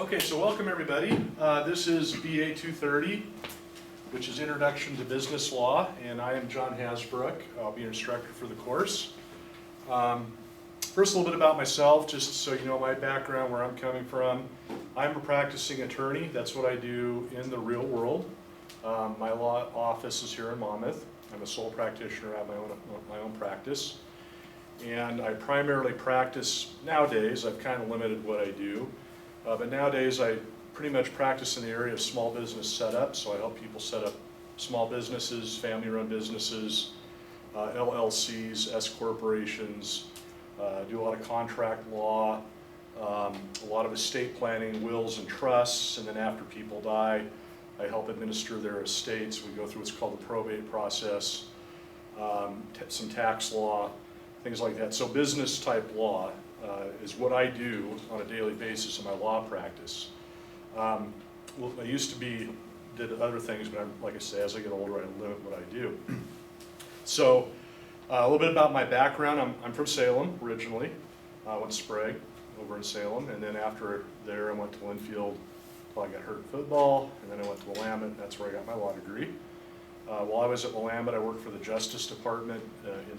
Okay, so welcome everybody. This is BA 230, which is Introduction to Business Law, and I am John Hasbrook. I'll be your instructor for the course. First, a little bit about myself, just so you know my background, where I'm coming from. I'm a practicing attorney. That's what I do in the real world. My law office is here in Monmouth. I'm a sole practitioner at my own practice. And I primarily practice nowadays. I've kind of limited what I do. But nowadays I pretty much practice in the area of small business setup. So I help people set up small businesses, family-run businesses, LLCs, S corporations, do a lot of contract law, a lot of estate planning, wills and trusts, and then after people die, I help administer their estates. We go through what's called the probate process, some tax law, things like that. So business type law is what I do on a daily basis in my law practice. Well, I used to did other things, but like I say, as I get older, I limit what I do. So a little bit about my background. I'm from Salem originally. I went to Sprague over in Salem, and then after there I went to Linfield until I got hurt in football, and then I went to Willamette. That's where I got my law degree. While I was at Willamette, I worked for the Justice Department in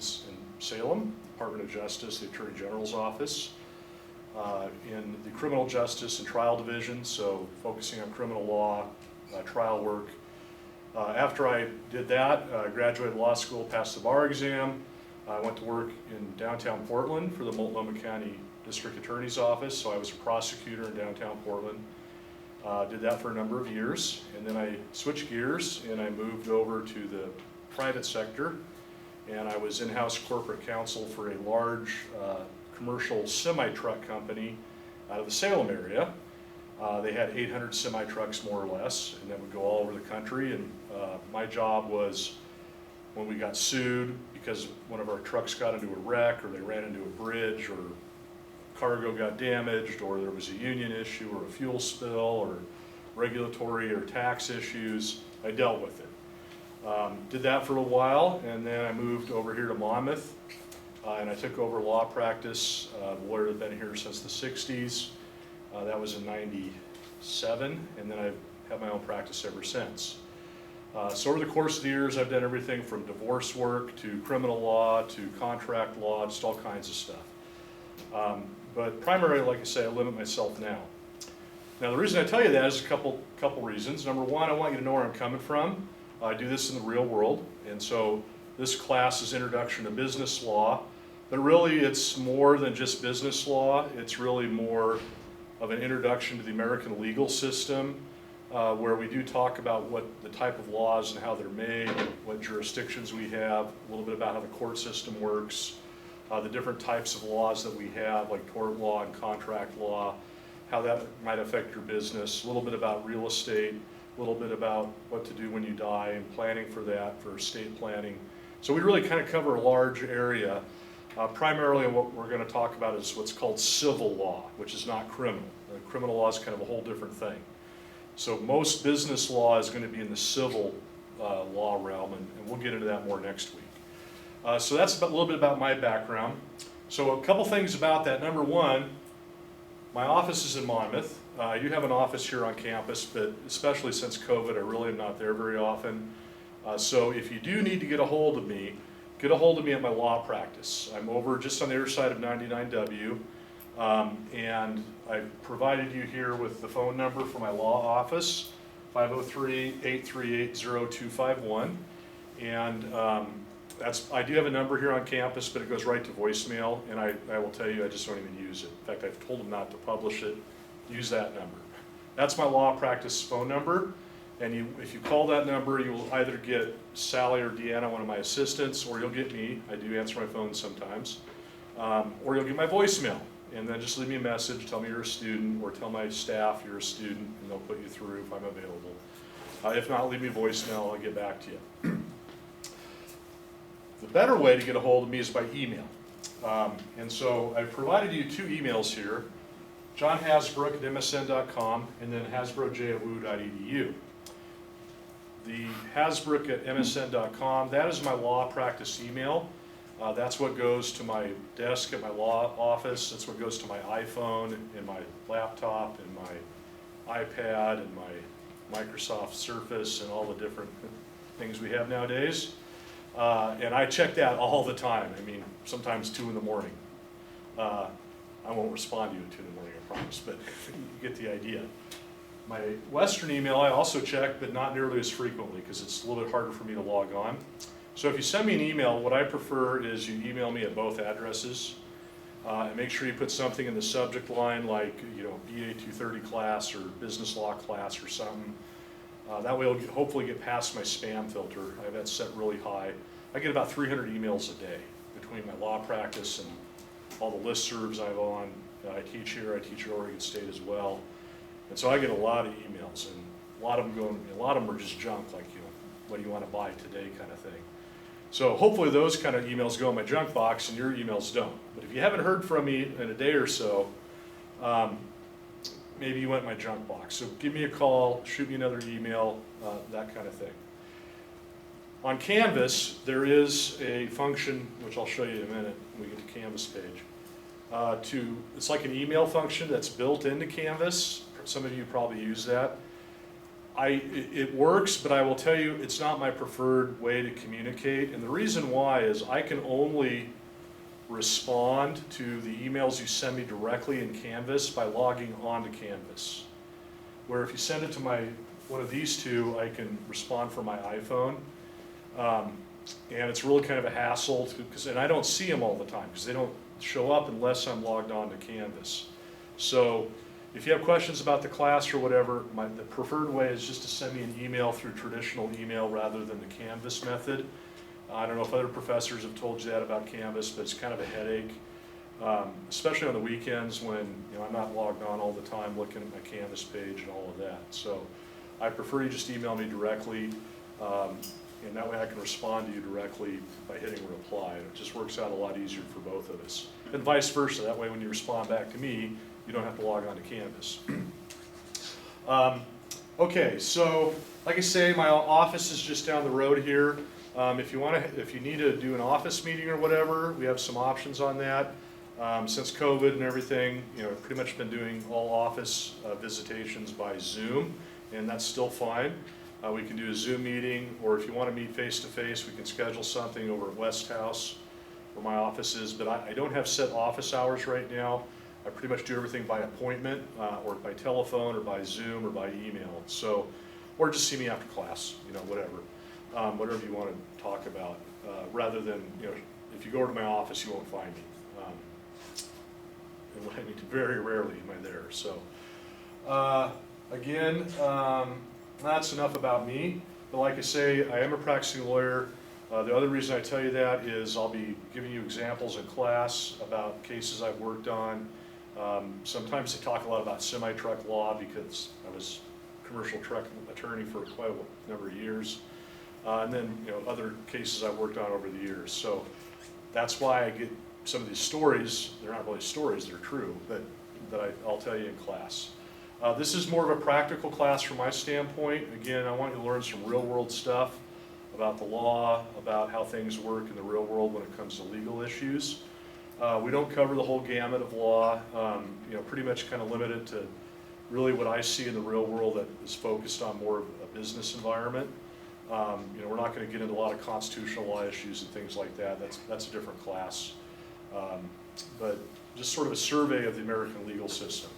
Salem, Department of Justice, the Attorney General's office, in the Criminal Justice and Trial Division, so focusing on criminal law, trial work. After I did that, I graduated law school, passed the bar exam. I went to work in downtown Portland for the Multnomah County District Attorney's Office, so I was a prosecutor in downtown Portland. Did that for a number of years, and then I switched gears and I moved over to the private sector, and I was in-house corporate counsel for a large commercial semi-truck company out of the Salem area. They had 800 semi-trucks more or less, and that would go all over the country, and my job was when we got sued because one of our trucks got into a wreck or they ran into a bridge or cargo got damaged or there was a union issue or a fuel spill or regulatory or tax issues, I dealt with it. Did that for a while, and then I moved over here to Monmouth, and I took over law practice. The lawyer had been here since the 60s. That was in 97, and then I've had my own practice ever since. So over the course of the years, I've done everything from divorce work to criminal law to contract law, just all kinds of stuff. But primarily, like I say, I limit myself now. Now the reason I tell you that is a couple reasons. Number one, I want you to know where I'm coming from. I do this in the real world, and so this class is Introduction to Business Law, but really it's more than just business law. It's really more of an introduction to the American legal system, where we do talk about what the type of laws and how they're made, what jurisdictions we have, a little bit about how the court system works, the different types of laws that we have, like tort law and contract law, how that might affect your business, a little bit about real estate, a little bit about what to do when you die and planning for that, for estate planning. So we really kind of cover a large area. Primarily what we're going to talk about is what's called civil law, which is not criminal. Criminal law is kind of a whole different thing. So most business law is going to be in the civil law realm, and we'll get into that more next week. So that's a little bit about my background. So a couple things about that. Number one, my office is in Monmouth. You have an office here on campus, but especially since COVID, I really am not there very often. So if you do need to get a hold of me at my law practice. I'm over just on the other side of 99W, and I've provided you here with the phone number for my law office, 503-838-0251. And I do have a number here on campus, but it goes right to voicemail, and I will tell you, I just don't even use it. In fact, I've told them not to publish it. Use that number. That's my law practice phone number, and if you call that number, you will either get Sally or Deanna, one of my assistants, or you'll get me. I do answer my phone sometimes. Or you'll get my voicemail, and then just leave me a message, tell me you're a student, or tell my staff you're a student, and they'll put you through if I'm available. If not, leave me a voicemail, I'll get back to you. The better way to get a hold of me is by email. And so I've provided you two emails here, johnhasbrook@msn.com and then hasbroj@woo.edu. The hasbrook@msn.com, that is my law practice email. That's what goes to my desk at my law office. That's what goes to my iPhone and my laptop and my iPad and my Microsoft Surface and all the different things we have nowadays. And I check that all the time. I mean, sometimes 2 in the morning. I won't respond to you at 2 in the morning, I promise, but you get the idea. My Western email I also check, but not nearly as frequently because it's a little bit harder for me to log on. So if you send me an email, what I prefer is you email me at both addresses. And make sure you put something in the subject line like, you know, BA 230 class or business law class or something. That way it'll hopefully get past my spam filter. I have that set really high. I get about 300 emails a day between my law practice and all the listservs I'm on. I teach here, I teach at Oregon State as well. And so I get a lot of emails, and a lot of them are just junk, like, you know, what do you want to buy today kind of thing. So hopefully those kind of emails go in my junk box and your emails don't. But if you haven't heard from me in a day or so, maybe you went in my junk box. So give me a call, shoot me another email, that kind of thing. On Canvas, there is a function, which I'll show you in a minute when we get to Canvas page. It's like an email function that's built into Canvas. Some of you probably use that. It works, but I will tell you it's not my preferred way to communicate. And the reason why is I can only respond to the emails you send me directly in Canvas by logging on to Canvas. Where if you send it to one of these two, I can respond from my iPhone. And it's really kind of a hassle, and I don't see them all the time because they don't show up unless I'm logged on to Canvas. So if you have questions about the class or whatever, the preferred way is just to send me an email through traditional email rather than the Canvas method. I don't know if other professors have told you that about Canvas, but it's kind of a headache, especially on the weekends when, you know, I'm not logged on all the time looking at my Canvas page and all of that. So I prefer you just email me directly, and that way I can respond to you directly by hitting reply. And it just works out a lot easier for both of us. And vice versa, that way when you respond back to me, you don't have to log on to Canvas. Okay, so like I say, my office is just down the road here. If you need to do an office meeting or whatever, we have some options on that. Since COVID and everything, you know, I've pretty much been doing all office visitations by Zoom, and that's still fine. We can do a Zoom meeting, or if you want to meet face-to-face, we can schedule something over at West House, where my office is, but I don't have set office hours right now. I pretty much do everything by appointment, or by telephone, or by Zoom, or by email. So, or just see me after class, you know, whatever. Whatever you want to talk about, rather than, you know, if you go over to my office, you won't find me. And I mean, very rarely am I there. So, again, that's enough about me. But like I say, I am a practicing lawyer. The other reason I tell you that is I'll be giving you examples in class about cases I've worked on. Sometimes I talk a lot about semi-truck law because I was a commercial truck attorney for quite a number of years. And then, you know, other cases I've worked on over the years. So that's why I get some of these stories. They're not really stories, they're true, but that I'll tell you in class. This is more of a practical class from my standpoint. Again, I want you to learn some real world stuff about the law, about how things work in the real world when it comes to legal issues. We don't cover the whole gamut of law, you know, pretty much kind of limited to really what I see in the real world that is focused on more of a business environment. You know, we're not going to get into a lot of constitutional law issues and things like that. That's a different class. But just sort of a survey of the American legal system.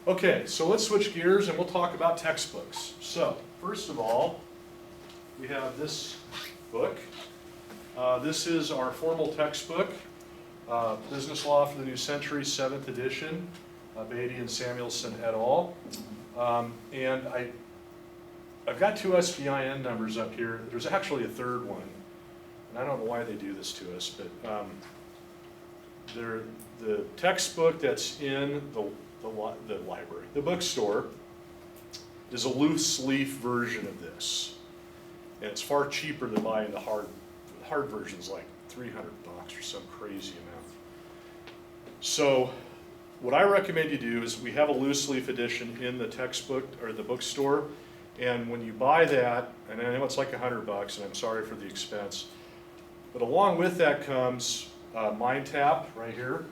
Okay, so let's switch gears and we'll talk about textbooks. So, first of all, we have this book. This is our formal textbook, Business Law for the New Century, 7th edition, Beatty and Samuelson et al. And I've got 2 SBIN numbers up here. There's actually a third one, and I don't know why they do this to us, but the textbook that's in the library, the bookstore, is a loose leaf version of this. And it's far cheaper than buying the hard version's like $300 or some crazy amount. So what I recommend you do is we have a loose leaf edition in the textbook or the bookstore, and when you buy that, and I know it's like $100, and I'm sorry for the expense, but along with that comes Mindtap right here.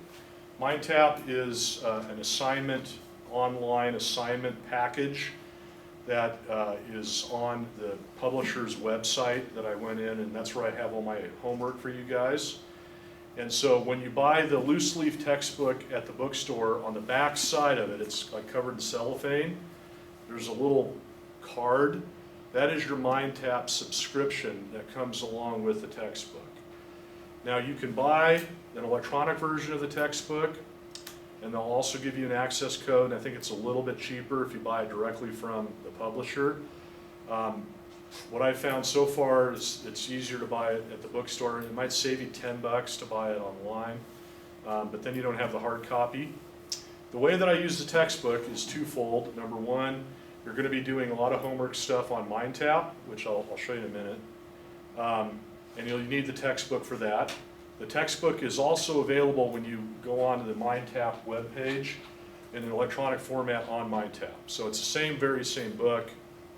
Mindtap is an assignment online assignment package that is on the publisher's website that I went in, and that's where I have all my homework for you guys. And so when you buy the loose leaf textbook at the bookstore, on the back side of it, it's like covered in cellophane. There's a little card. That is your Mindtap subscription that comes along with the textbook. Now you can buy an electronic version of the textbook, and they'll also give you an access code, and I think it's a little bit cheaper if you buy it directly from the publisher. What I've found so far is it's easier to buy it at the bookstore. It might save you $10 to buy it online, but then you don't have the hard copy. The way that I use the textbook is twofold. Number one, you're going to be doing a lot of homework stuff on Mindtap, which I'll show you in a minute, and you'll need the textbook for that. The textbook is also available when you go onto the Mindtap webpage in an electronic format on Mindtap. So it's the very same book,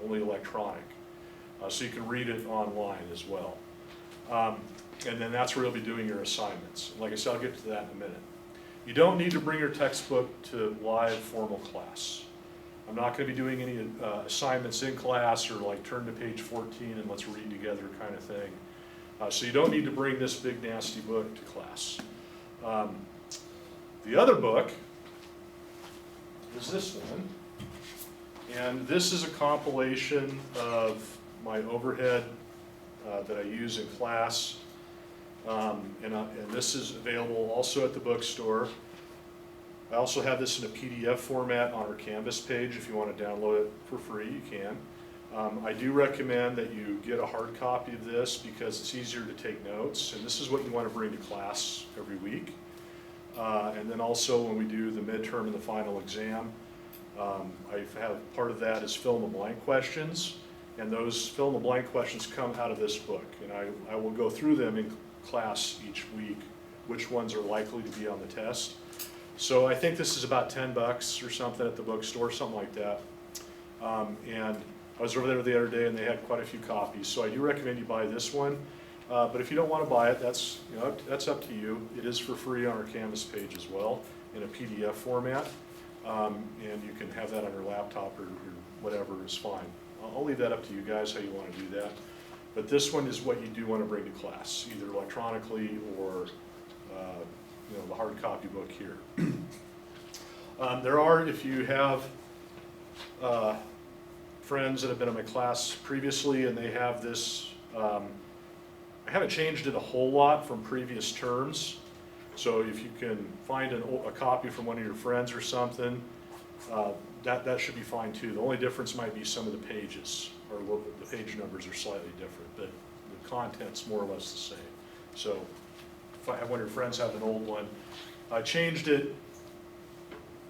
only electronic. So you can read it online as well. And then that's where you'll be doing your assignments. Like I said, I'll get to that in a minute. You don't need to bring your textbook to live formal class. I'm not going to be doing any assignments in class or like turn to page 14 and let's read together kind of thing. So you don't need to bring this big nasty book to class. The other book is this one. And this is a compilation of my overhead that I use in class. And this is available also at the bookstore. I also have this in a PDF format on our Canvas page. If you want to download it for free, you can. I do recommend that you get a hard copy of this because it's easier to take notes, and this is what you want to bring to class every week. And then also when we do the midterm and the final exam, I have part of that is fill in the blank questions, and those fill in the blank questions come out of this book, and I will go through them in class each week, which ones are likely to be on the test. So I think this is about $10 or something at the bookstore, something like that. And I was over there the other day and they had quite a few copies, so I do recommend you buy this one. But if you don't want to buy it, that's up to you. It is for free on our Canvas page as well in a PDF format, and you can have that on your laptop or whatever is fine. I'll leave that up to you guys how you want to do that. But this one is what you do want to bring to class, either electronically or the hard copy book here. There are, if you have friends that have been in my class previously and they have this, I haven't changed it a whole lot from previous terms. So if you can find a copy from one of your friends or something, that should be fine too. The only difference might be some of the pages, or the page numbers are slightly different, but the content's more or less the same. So if I have one of your friends have an old one, I changed it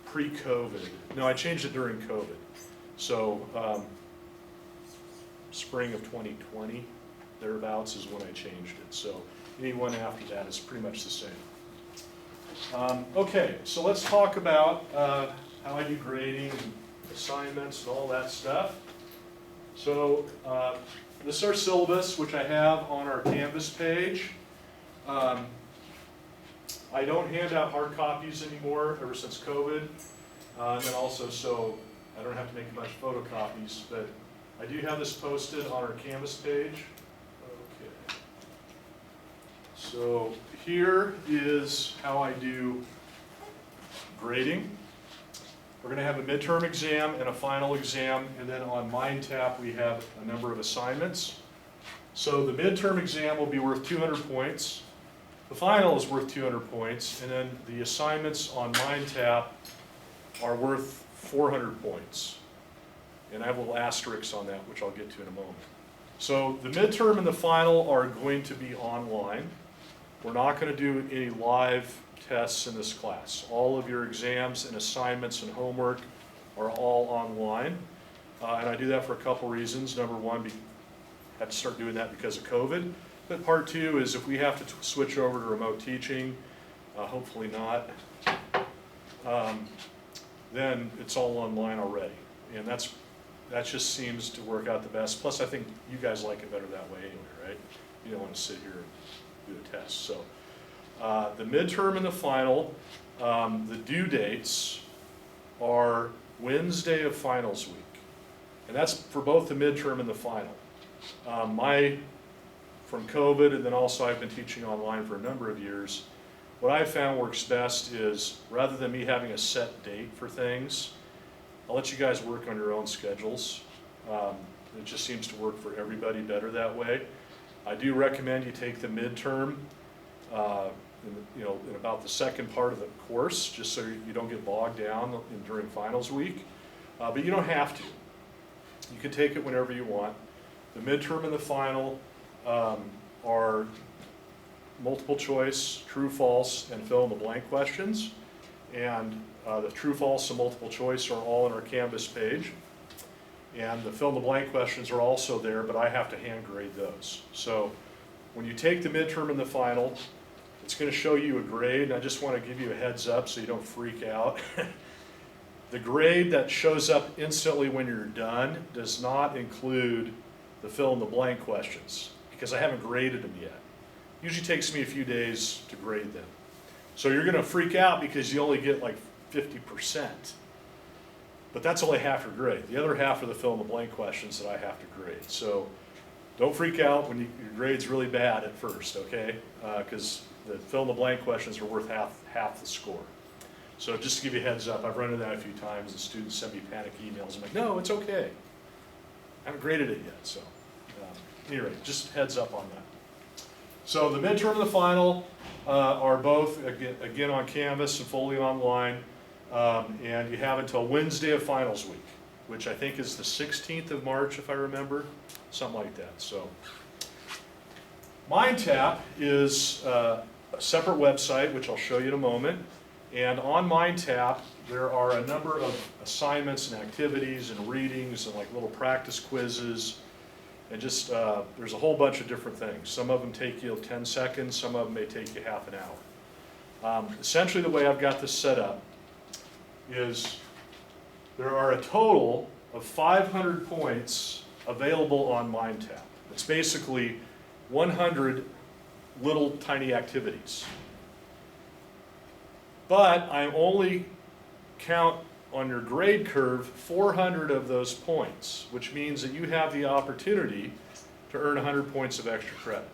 pre-COVID. No, I changed it during COVID. So spring of 2020, thereabouts is when I changed it. So anyone after that is pretty much the same. Okay, so let's talk about how I do grading and assignments and all that stuff. So this is our syllabus, which I have on our Canvas page. I don't hand out hard copies anymore ever since COVID. And then also, so I don't have to make a bunch of photocopies, but I do have this posted on our Canvas page. Okay. So here is how I do grading. We're going to have a midterm exam and a final exam, and then on Mindtap we have a number of assignments. So the midterm exam will be worth 200 points. The final is worth 200 points, and then the assignments on Mindtap are worth 400 points. And I have a little asterisk on that, which I'll get to in a moment. So the midterm and the final are going to be online. We're not going to do any live tests in this class. All of your exams and assignments and homework are all online. And I do that for a couple reasons. Number one, I had to start doing that because of COVID. But part two is if we have to switch over to remote teaching, hopefully not, then it's all online already. And that just seems to work out the best. Plus, I think you guys like it better that way anyway, right? You don't want to sit here and do a test. So the midterm and the final, the due dates are Wednesday of finals week. And that's for both the midterm and the final. From COVID, and then also I've been teaching online for a number of years, what I've found works best is, rather than me having a set date for things, I'll let you guys work on your own schedules. It just seems to work for everybody better that way. I do recommend you take the midterm in about the second part of the course, just so you don't get bogged down during finals week. But you don't have to. You can take it whenever you want. The midterm and the final are multiple choice, true, false, and fill in the blank questions. And the true, false, and multiple choice are all on our Canvas page. And the fill in the blank questions are also there, but I have to hand grade those. So when you take the midterm and the final, it's going to show you a grade, and I just want to give you a heads up so you don't freak out. The grade that shows up instantly when you're done does not include the fill in the blank questions, because I haven't graded them yet. Usually takes me a few days to grade them. So you're going to freak out because you only get like 50%. But that's only half your grade. The other half are the fill in the blank questions that I have to grade. So don't freak out when your grade's really bad at first, okay? Because the fill in the blank questions are worth half the score. So just to give you a heads up, I've run into that a few times, and students send me panic emails. I'm like, no, it's okay. I haven't graded it yet, so anyway, just heads up on that. So the midterm and the final are both, again on Canvas and fully online, and you have until Wednesday of finals week, which I think is the 16th of March, if I remember, something like that. So Mindtap is a separate website, which I'll show you in a moment. And on Mindtap, there are a number of assignments and activities and readings and like little practice quizzes. And just, there's a whole bunch of different things. Some of them take you 10 seconds, some of them may take you half an hour. Essentially the way I've got this set up is there are a total of 500 points available on Mindtap. It's basically 100 little tiny activities. But I only count on your grade curve 400 of those points, which means that you have the opportunity to earn 100 points of extra credit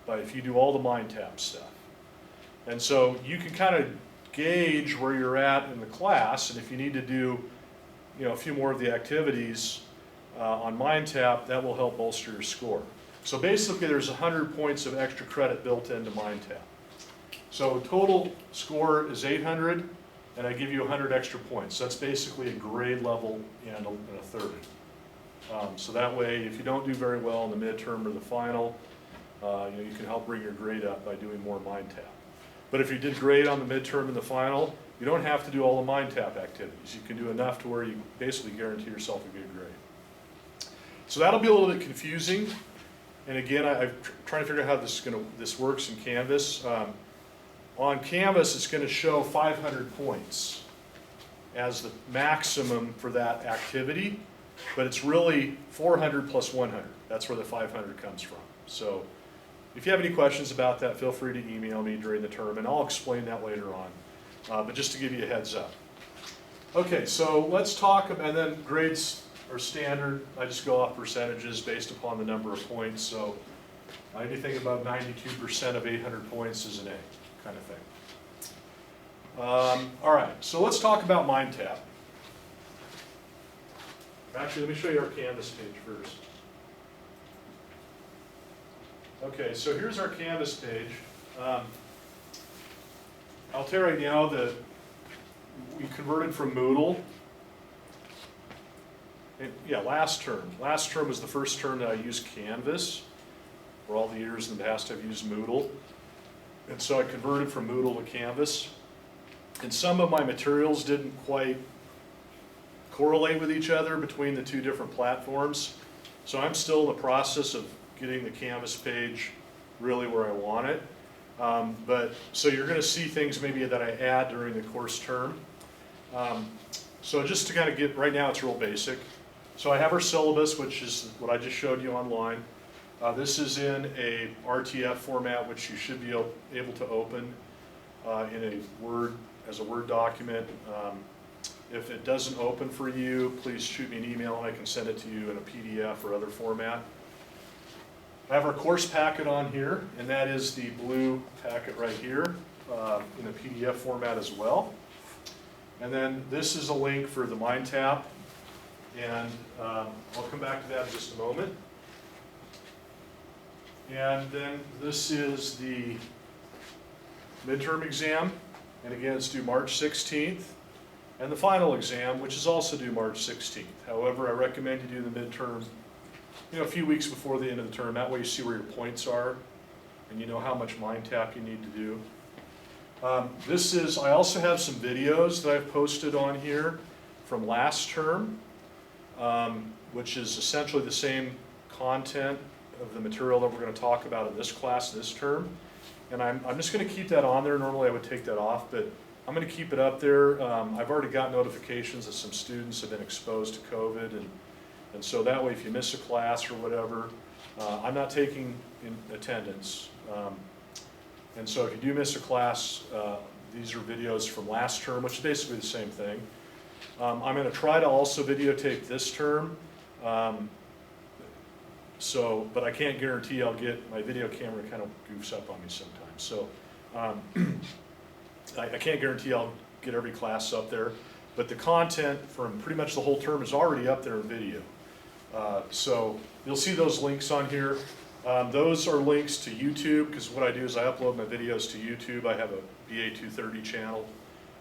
if you do all the Mindtap stuff. And so you can kind of gauge where you're at in the class, and if you need to do a few more of the activities on Mindtap, that will help bolster your score. So basically there's 100 points of extra credit built into Mindtap. So total score is 800, and I give you 100 extra points. That's basically a grade level and a third. So that way, if you don't do very well in the midterm or the final, you can help bring your grade up by doing more Mindtap. But if you did great on the midterm and the final, you don't have to do all the Mindtap activities. You can do enough to where you basically guarantee yourself a good grade. So that'll be a little bit confusing. And again, I'm trying to figure out how this works in Canvas. On Canvas, it's going to show 500 points as the maximum for that activity, but it's really 400 plus 100. That's where the 500 comes from. So if you have any questions about that, feel free to email me during the term, and I'll explain that later on. But just to give you a heads up. Okay, so let's talk, and then grades are standard. I just go off percentages based upon the number of points. So anything above 92% of 800 points is an A. Kind of thing. All right, so let's talk about Mindtap. Actually, let me show you our Canvas page first. Okay, so here's our Canvas page. I'll tell you right now that we converted from Moodle. And, yeah, last term. Last term was the first term that I used Canvas. For all the years in the past, I've used Moodle. And so I converted from Moodle to Canvas. And some of my materials didn't quite correlate with each other between the two different platforms. So I'm still in the process of getting the Canvas page really where I want it. So you're going to see things maybe that I add during the course term. So just to kind of get, right now it's real basic. So I have our syllabus, which is what I just showed you online. This is in a RTF format, which you should be able to open in a Word, as a Word document. If it doesn't open for you, please shoot me an email and I can send it to you in a PDF or other format. I have our course packet on here, and that is the blue packet right here in a PDF format as well. And then this is a link for the Mindtap, and I'll come back to that in just a moment. And then this is the midterm exam, and again it's due March 16th. And the final exam, which is also due March 16th. However, I recommend you do the midterm a few weeks before the end of the term. That way you see where your points are and you know how much Mindtap you need to do. I also have some videos that I've posted on here from last term, which is essentially the same content of the material that we're going to talk about in this class this term. And I'm just going to keep that on there. Normally I would take that off, but I'm going to keep it up there. I've already got notifications that some students have been exposed to COVID, and so that way if you miss a class or whatever, I'm not taking in attendance. And so if you do miss a class, these are videos from last term, which is basically the same thing. I'm going to try to also videotape this term, but I can't guarantee I'll get, my video camera kind of goofs up on me sometimes. So I can't guarantee I'll get every class up there, but the content from pretty much the whole term is already up there in video. So you'll see those links on here. Those are links to YouTube, because what I do is I upload my videos to YouTube. I have a BA230 channel,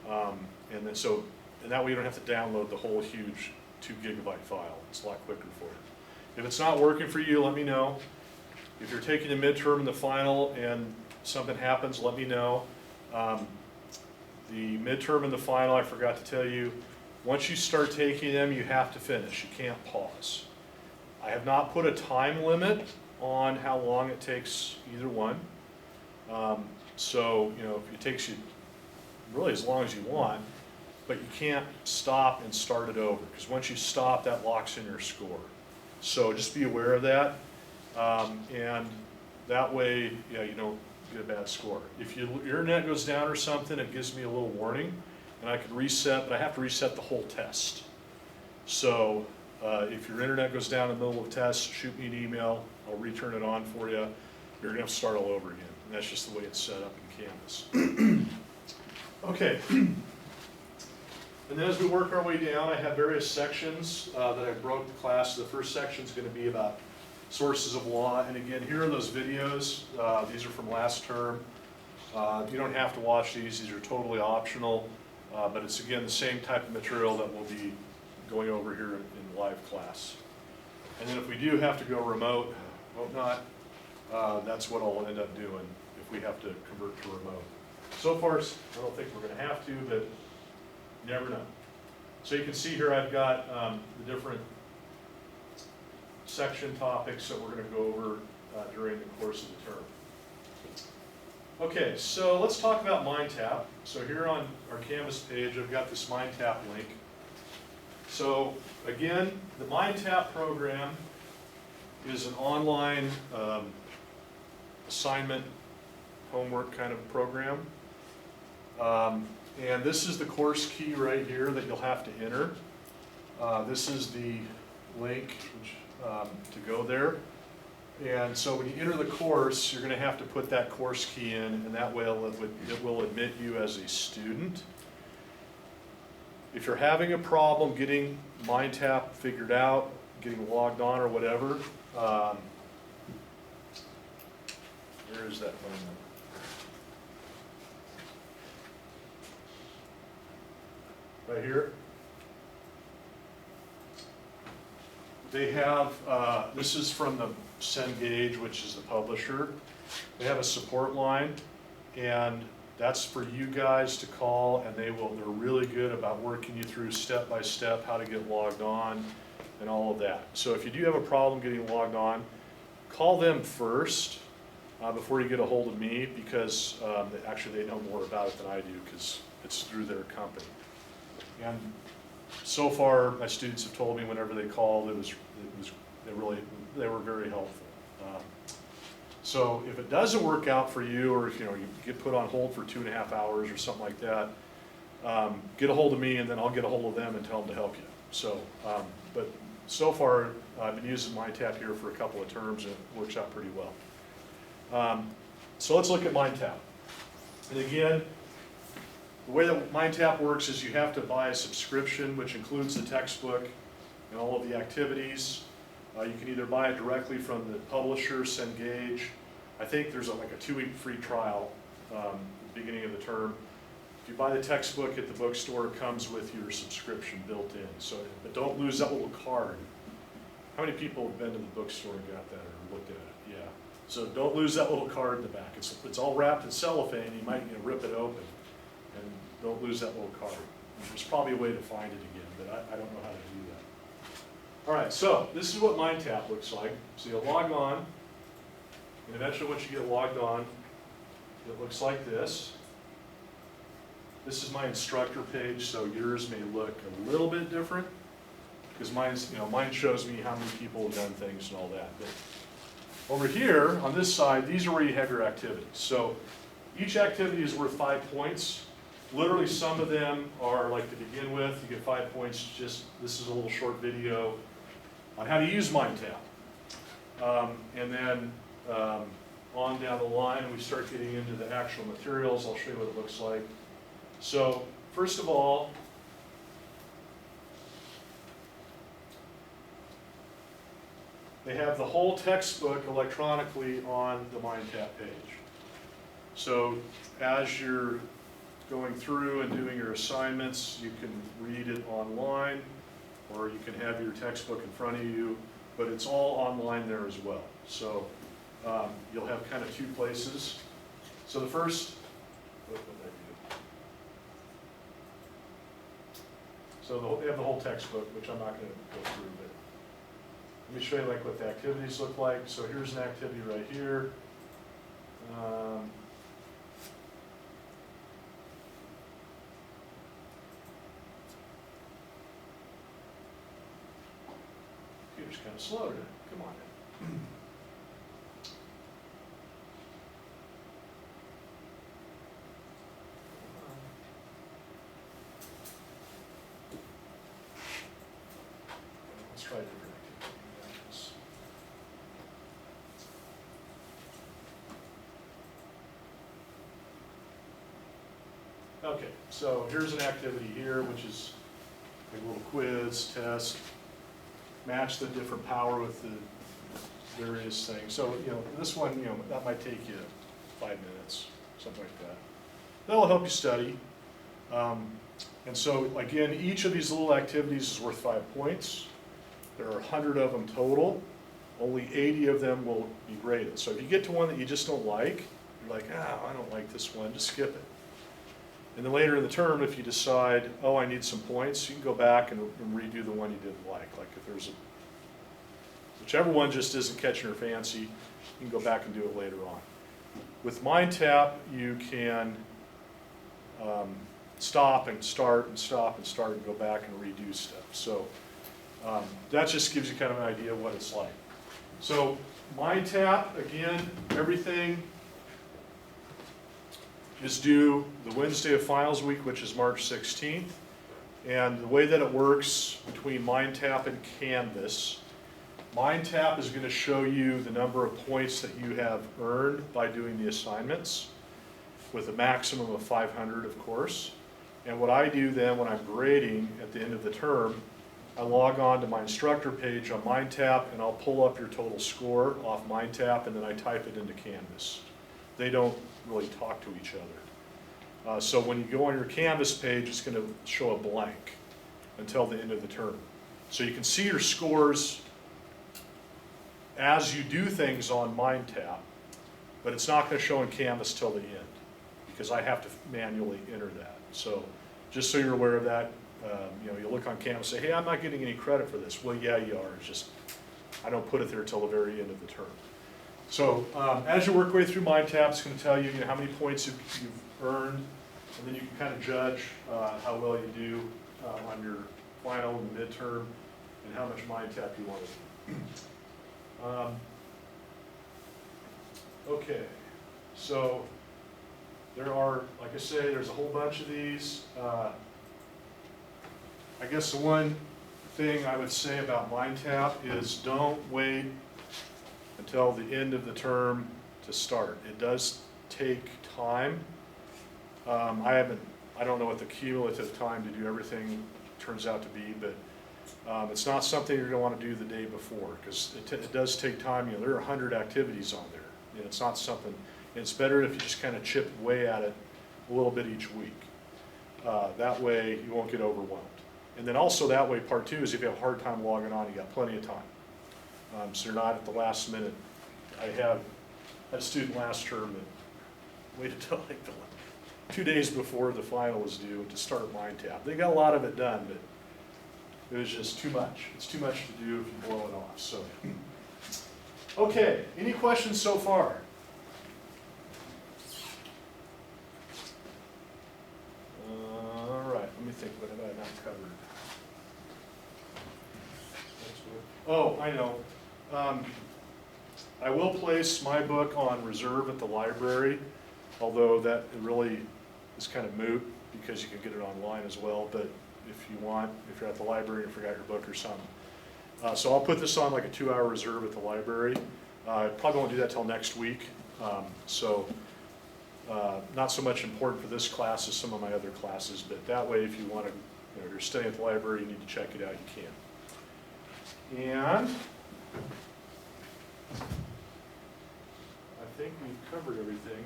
and that way you don't have to download the whole huge 2 gigabyte file. It's a lot quicker for you. If it's not working for you, let me know. If you're taking the midterm and the final and something happens, let me know. The midterm and the final, I forgot to tell you, once you start taking them, you have to finish. You can't pause. I have not put a time limit on how long it takes either one. So, it takes you really as long as you want, but you can't stop and start it over, because once you stop, that locks in your score. So just be aware of that, and that way, you don't get a bad score. If your internet goes down or something, it gives me a little warning, and I can reset, but I have to reset the whole test. So if your internet goes down in the middle of the test, shoot me an email, I'll return it on for you. You're gonna have to start all over again, and that's just the way it's set up in Canvas. Okay, and then as we work our way down, I have various sections that I broke the class. The first section is gonna be about sources of law, and again, here are those videos. These are from last term. You don't have to watch these are totally optional, but it's again the same type of material that we'll be going over here in live class. And then if we do have to go remote, hope not, that's what I'll end up doing if we have to convert to remote. So far, I don't think we're going to have to, but you never know. So you can see here I've got the different section topics that we're going to go over during the course of the term. Okay, so let's talk about Mindtap. So here on our Canvas page, I've got this Mindtap link. So again, the Mindtap program is an online assignment, homework kind of program. And this is the course key right here that you'll have to enter. This is the link to go there. And so when you enter the course, you're going to have to put that course key in, and that way it will admit you as a student. If you're having a problem getting Mindtap figured out, getting logged on or whatever, where is that phone number? Right here. They have, this is from the Cengage, which is the publisher. They have a support line, and that's for you guys to call, and they're really good about working you through step by step how to get logged on and all of that. So if you do have a problem getting logged on, call them first before you get a hold of me, because actually they know more about it than I do, because it's through their company. And so far, my students have told me whenever they called, they were very helpful. So if it doesn't work out for you, or if you get put on hold for 2.5 hours or something like that, get a hold of me, and then I'll get a hold of them and tell them to help you. So, but so far, I've been using Mindtap here for a couple of terms, and it works out pretty well. So let's look at Mindtap. And again, the way that Mindtap works is you have to buy a subscription, which includes the textbook and all of the activities. You can either buy it directly from the publisher, Cengage. I think there's like a 2-week free trial at the beginning of the term. If you buy the textbook at the bookstore, it comes with your subscription built in. So, but don't lose that little card. How many people have been to the bookstore and got that or looked at it? Yeah. So don't lose that little card in the back. It's all wrapped in cellophane. You might rip it open, and don't lose that little card. There's probably a way to find it again, but I don't know how to do that. All right, so this is what Mindtap looks like. So you'll log on, and eventually once you get logged on, it looks like this. This is my instructor page, so yours may look a little bit different, because mine shows me how many people have done things and all that. But over here, on this side, these are where you have your activities. So each activity is worth 5 points. Literally, some of them are like to begin with, you get 5 points. Just this is a little short video on how to use Mindtap. And then on down the line, we start getting into the actual materials. I'll show you what it looks like. So first of all, they have the whole textbook electronically on the Mindtap page. So as you're going through and doing your assignments, you can read it online, or you can have your textbook in front of you, but it's all online there as well. So you'll have kind of 2 places. So the first, what did I do? So they have the whole textbook, which I'm not going to go through, but let me show you like what the activities look like. So here's an activity right here. Computer's kind of slow today. Come on. Let's try a different activity. Okay, so here's an activity here, which is a little quiz, test, match the different power with the various things. So, this one, that might take you 5 minutes, something like that. That'll help you study. And so, again, each of these little activities is worth 5 points. There are 100 of them total. Only 80 of them will be graded. So if you get to one that you just don't like, you're like, I don't like this one, just skip it. And then later in the term, if you decide, I need some points, you can go back and redo the one you didn't like. Like if there's whichever one just isn't catching your fancy, you can go back and do it later on. With Mindtap, you can stop and start and stop and start and go back and redo stuff. So that just gives you kind of an idea of what it's like. So Mindtap, again, everything is due the Wednesday of Finals Week, which is March 16th. And the way that it works between Mindtap and Canvas, Mindtap is going to show you the number of points that you have earned by doing the assignments, with a maximum of 500, of course. And what I do then when I'm grading at the end of the term, I log on to my instructor page on Mindtap, and I'll pull up your total score off Mindtap, and then I type it into Canvas. They don't really talk to each other. So when you go on your Canvas page, it's going to show a blank until the end of the term. So you can see your scores as you do things on Mindtap, but it's not going to show in Canvas till the end, because I have to manually enter that. So just so you're aware of that, you look on Canvas and say, hey, I'm not getting any credit for this. Well, yeah, you are. It's just I don't put it there till the very end of the term. So as you work your way through Mindtap, it's going to tell you, how many points you've earned, and then you can kind of judge how well you do on your final and midterm, and how much Mindtap you want to do. Okay, so There are, like I say, there's a whole bunch of these. I guess the one thing I would say about Mindtap is don't wait until the end of the term to start. It does take time. I don't know what the cumulative time to do everything turns out to be, but it's not something you're going to want to do the day before, because it does take time. There are 100 activities on there. It's not something. It's better if you just kind of chip away at it a little bit each week. That way you won't get overwhelmed. And then also that way, part two is if you have a hard time logging on, you got plenty of time. So you're not at the last minute. I had a student last term that waited till like the 2 days before the final was due to start Mindtap. They got a lot of it done, but it was just too much. It's too much to do if you blow it off. So, okay, any questions so far? All right, let me think. What have I not covered? Oh, I know. I will place my book on reserve at the library, although that really is kind of moot because you can get it online as well. But if you want, if you're at the library and forgot your book or something. So I'll put this on like a 2-hour reserve at the library. I probably won't do that till next week. Not so much important for this class as some of my other classes, but that way if you want to, if you're studying at the library, you need to check it out, you can. And I think we've covered everything.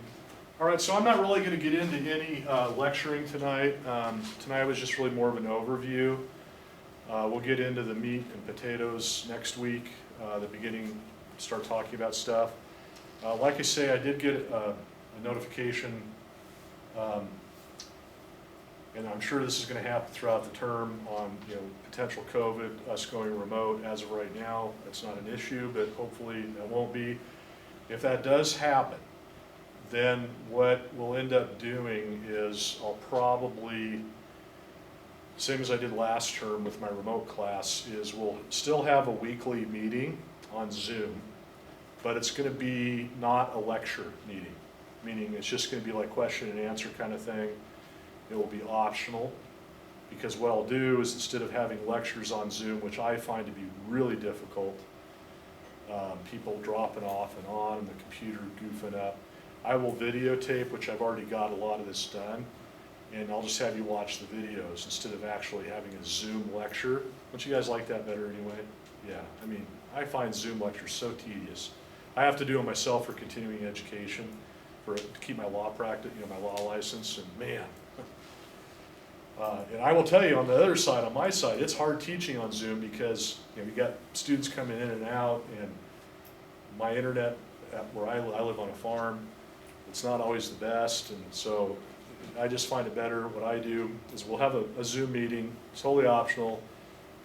All right, so I'm not really going to get into any lecturing tonight. Tonight was just really more of an overview. We'll get into the meat and potatoes next week, the beginning, start talking about stuff. Like I say, I did get a notification, and I'm sure this is going to happen throughout the term on potential COVID, us going remote. As of right now, that's not an issue, but hopefully that won't be. If that does happen, then what we'll end up doing is I'll probably, same as I did last term with my remote class, is we'll still have a weekly meeting on Zoom, but it's going to be not a lecture meeting, meaning it's just going to be like question and answer kind of thing. It will be optional, because what I'll do is instead of having lectures on Zoom, which I find to be really difficult, people dropping off and on, and the computer goofing up, I will videotape, which I've already got a lot of this done, and I'll just have you watch the videos instead of actually having a Zoom lecture. Don't you guys like that better anyway? Yeah, I mean, I find Zoom lectures so tedious. I have to do it myself for continuing education, to keep my law practice, my law license, and man. And I will tell you, on the other side, on my side, it's hard teaching on Zoom because you got students coming in and out, and my internet, where I live on a farm, it's not always the best, and so I just find it better. What I do is we'll have a Zoom meeting, it's totally optional.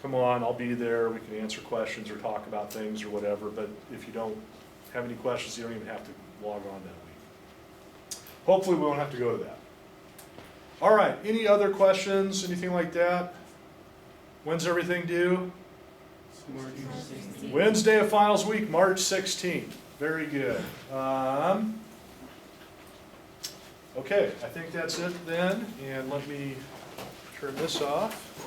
Come on, I'll be there, we can answer questions or talk about things or whatever, but if you don't have any questions, you don't even have to log on that week. Hopefully we won't have to go to that. All right, any other questions, anything like that? When's everything due? Wednesday of finals week, March 16th. Very good. Okay, I think that's it then, and let me turn this off.